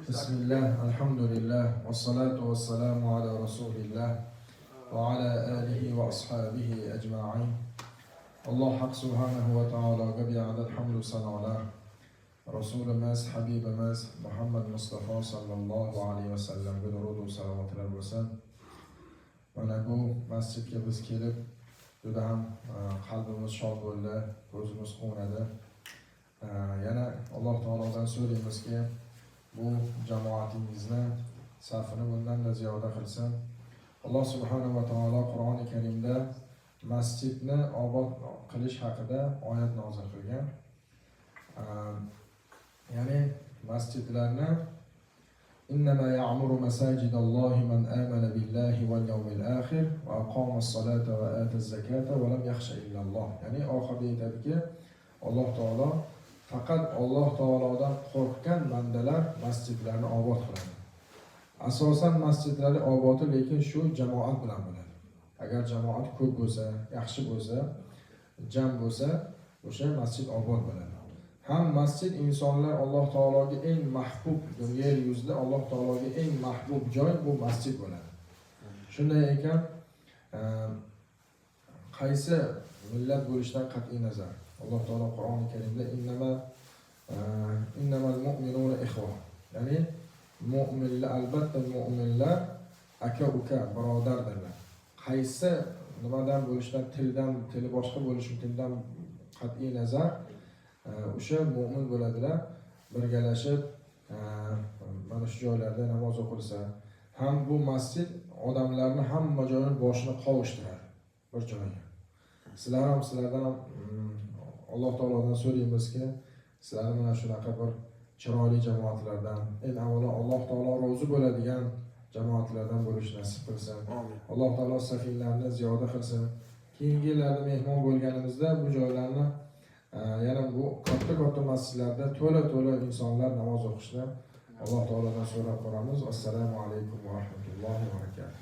Bismillah, alhamdulillah, wassalatu wassalamu ala rasulillah wa ala alihi wa ashabihi ajma'in. Allah haq subhanahu wa ta'alaga bi'adad hamdu sanolar. Rasulimiz, Habibimiz Muhammad Mustafa sallallohu alayhi wa sallamga durud va salavoatlar bo'lsin. Mana bu masjidga biz kelib, juda ham qalbimiz shod bo'ldi, ko'zimiz quvnadi. Yana Alloh taolodan so'raymizki, bu jamoatingizni safini bundan da ziyoda qilsin. Alloh subhanahu va taolo Qur'oni Karimda masjidni obod qilish haqida oyat nozil qilgan. Ya'ni masjidlarni innama ya'muru masajidallohi man amana billahi wal yawmil akhir va aqama as-salata va ata az-zakata va lam yakhsha illalloh. Ya'ni oxirida aytadiki, Alloh taolo faqat Alloh taolodan qo'rqgan bandalar masjidlarni obod qiladi. Asosan masjidlar obodi lekin shu jamoat bilan bo'ladi. Agar jamoat ko'p bo'lsa, yaxshi bo'lsa, jam bo'lsa, o'sha masjid obod bo'ladi. Ham masjid insonlar Alloh taologa eng mahbub, yer yuzida Alloh taologa eng mahbub joy bu masjid bo'ladi. Shunday ekan, qaysi millat bo'lishidan qat'iy nazar Alloh taolo Qur'oni Karimda innamal mu'minuna ikhwa. Ya'ni mu'minlar, albatta mu'minlar aka-uka, birodardirlar. Qaysi nimadan bo'lishidan, tili boshqa bo'lishidan qat'iy nazar o'sha mu'min bo'ladilar, birgalashib mana shu joylarda namoz o'qilsa, ham bu masjid odamlarni hamma joyini boshini qovushtiradi bir joyga. Sizlardan ham Alloh taolodan so'raymizki, sizlarni mana shunaqa bir chiroyli jamoatlardan, eng avvalo Alloh taolo rozi bo'ladigan jamoatlardan bo'lishni nasib qilsin. Alloh taolo safinlarni ziyoda qilsin. Keyingi yillarda mehmon bo'lganimizda bu joylarni yana bu katta masjidlarda to'la insonlar namoz o'qishni Alloh taolodan so'rab qolamiz. Assalomu alaykum va rahmatullohi va barakatuh.